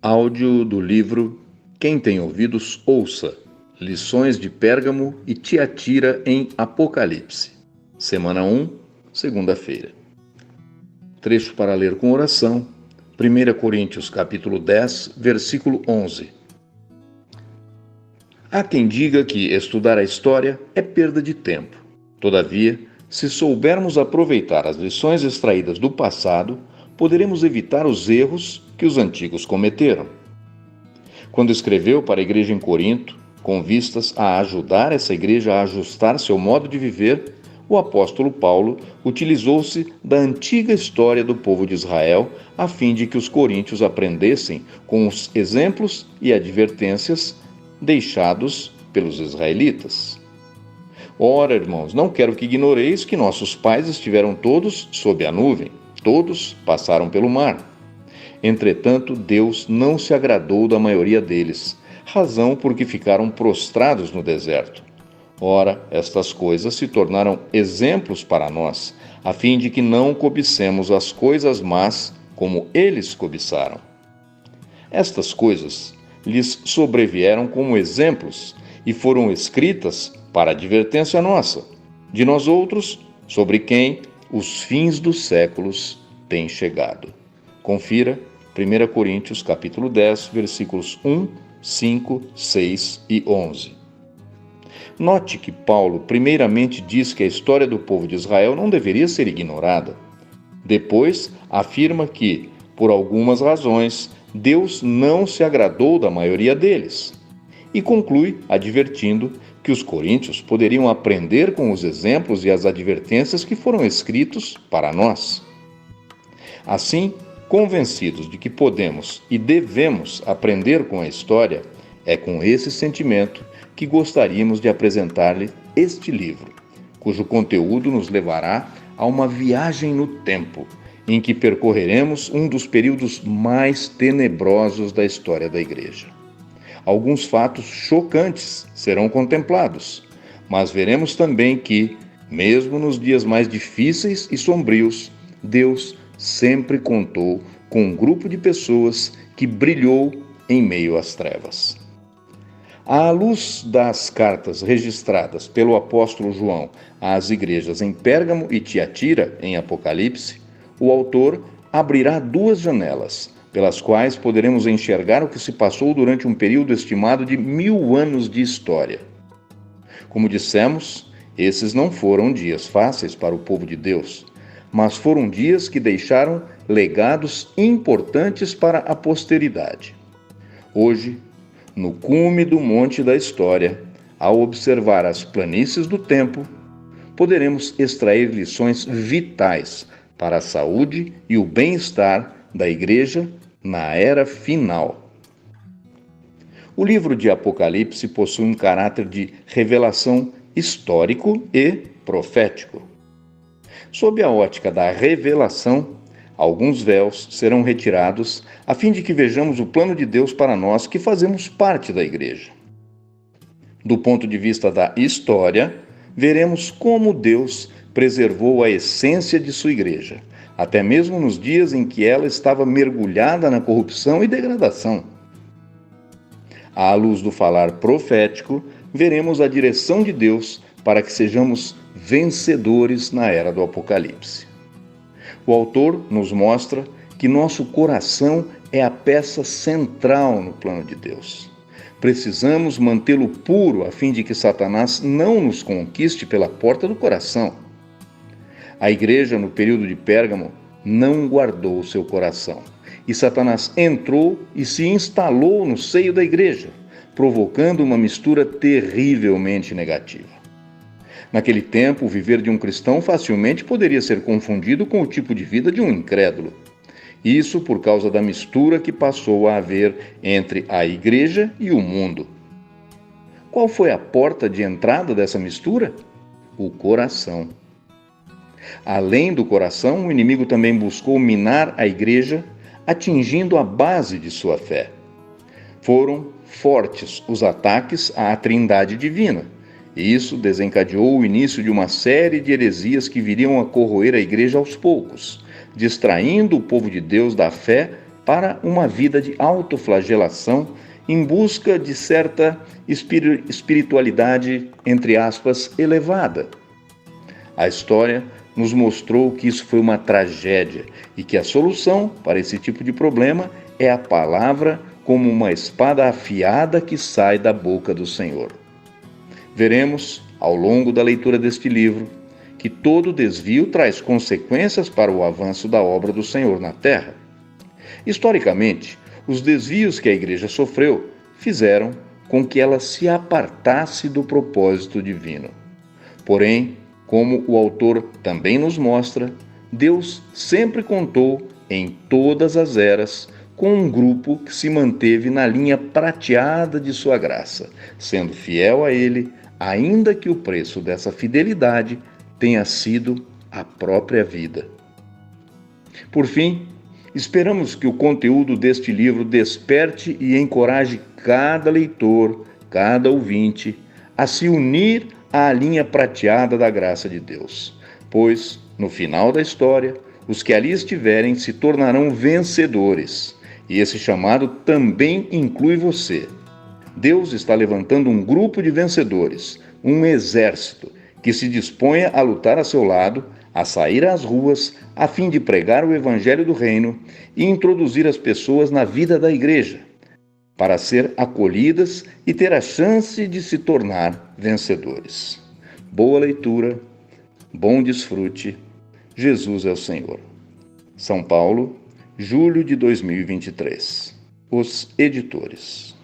Áudio do livro Quem tem ouvidos, ouça. Lições de Pérgamo e Tiatira em Apocalipse. Semana 1, segunda-feira. Trecho para ler com oração. 1 Coríntios capítulo 10, versículo 11. Há quem diga que estudar a história é perda de tempo. Todavia, se soubermos aproveitar as lições extraídas do passado, poderemos evitar os erros que os antigos cometeram. Quando escreveu para a igreja em Corinto, com vistas a ajudar essa igreja a ajustar seu modo de viver, o apóstolo Paulo utilizou-se da antiga história do povo de Israel a fim de que os coríntios aprendessem com os exemplos e advertências deixados pelos israelitas. Ora, irmãos, não quero que ignoreis que nossos pais estiveram todos sob a nuvem, todos passaram pelo mar. Entretanto, Deus não se agradou da maioria deles, razão por que ficaram prostrados no deserto. Ora, estas coisas se tornaram exemplos para nós, a fim de que não cobicemos as coisas más como eles cobiçaram. Estas coisas lhes sobrevieram como exemplos e foram escritas para advertência nossa, de nós outros, sobre quem os fins dos séculos têm chegado. Confira 1 Coríntios capítulo 10, versículos 1, 5, 6 e 11. Note que Paulo primeiramente diz que a história do povo de Israel não deveria ser ignorada. Depois, afirma que, por algumas razões, Deus não se agradou da maioria deles. E conclui advertindo que os coríntios poderiam aprender com os exemplos e as advertências que foram escritos para nós. Assim, convencidos de que podemos e devemos aprender com a história, é com esse sentimento que gostaríamos de apresentar-lhe este livro, cujo conteúdo nos levará a uma viagem no tempo, em que percorreremos um dos períodos mais tenebrosos da história da Igreja. Alguns fatos chocantes serão contemplados, mas veremos também que, mesmo nos dias mais difíceis e sombrios, Deus sempre contou com um grupo de pessoas que brilhou em meio às trevas. À luz das cartas registradas pelo apóstolo João às igrejas em Pérgamo e Tiatira, em Apocalipse, o autor abrirá duas janelas, pelas quais poderemos enxergar o que se passou durante um período estimado de 1000 anos de história. Como dissemos, esses não foram dias fáceis para o povo de Deus, mas foram dias que deixaram legados importantes para a posteridade. Hoje, no cume do monte da história, ao observar as planícies do tempo, poderemos extrair lições vitais para a saúde e o bem-estar da Igreja na era final. O livro de Apocalipse possui um caráter de revelação histórico e profético. Sob a ótica da revelação, alguns véus serão retirados a fim de que vejamos o plano de Deus para nós que fazemos parte da Igreja. Do ponto de vista da história, veremos como Deus preservou a essência de sua Igreja, até mesmo nos dias em que ela estava mergulhada na corrupção e degradação. À luz do falar profético, veremos a direção de Deus para que sejamos vencedores na era do Apocalipse. O autor nos mostra que nosso coração é a peça central no plano de Deus. Precisamos mantê-lo puro a fim de que Satanás não nos conquiste pela porta do coração. A igreja, no período de Pérgamo, não guardou seu coração, e Satanás entrou e se instalou no seio da igreja, provocando uma mistura terrivelmente negativa. Naquele tempo, o viver de um cristão facilmente poderia ser confundido com o tipo de vida de um incrédulo. Isso por causa da mistura que passou a haver entre a igreja e o mundo. Qual foi a porta de entrada dessa mistura? O coração. Além do coração, o inimigo também buscou minar a igreja, atingindo a base de sua fé. Foram fortes os ataques à Trindade divina, e isso desencadeou o início de uma série de heresias que viriam a corroer a igreja aos poucos, distraindo o povo de Deus da fé para uma vida de autoflagelação em busca de certa espiritualidade, entre aspas, elevada. A história nos mostrou que isso foi uma tragédia e que a solução para esse tipo de problema é a palavra como uma espada afiada que sai da boca do Senhor. Veremos, ao longo da leitura deste livro, que todo desvio traz consequências para o avanço da obra do Senhor na terra. Historicamente, os desvios que a igreja sofreu fizeram com que ela se apartasse do propósito divino. Porém, como o autor também nos mostra, Deus sempre contou, em todas as eras, com um grupo que se manteve na linha prateada de sua graça, sendo fiel a Ele, ainda que o preço dessa fidelidade tenha sido a própria vida. Por fim, esperamos que o conteúdo deste livro desperte e encoraje cada leitor, cada ouvinte, a se unir à linha prateada da graça de Deus, pois, no final da história, os que ali estiverem se tornarão vencedores, e esse chamado também inclui você. Deus está levantando um grupo de vencedores, um exército, que se disponha a lutar a seu lado, a sair às ruas, a fim de pregar o evangelho do reino e introduzir as pessoas na vida da igreja, para ser acolhidas e ter a chance de se tornar vencedores. Boa leitura, bom desfrute. Jesus é o Senhor. São Paulo, julho de 2023. Os Editores.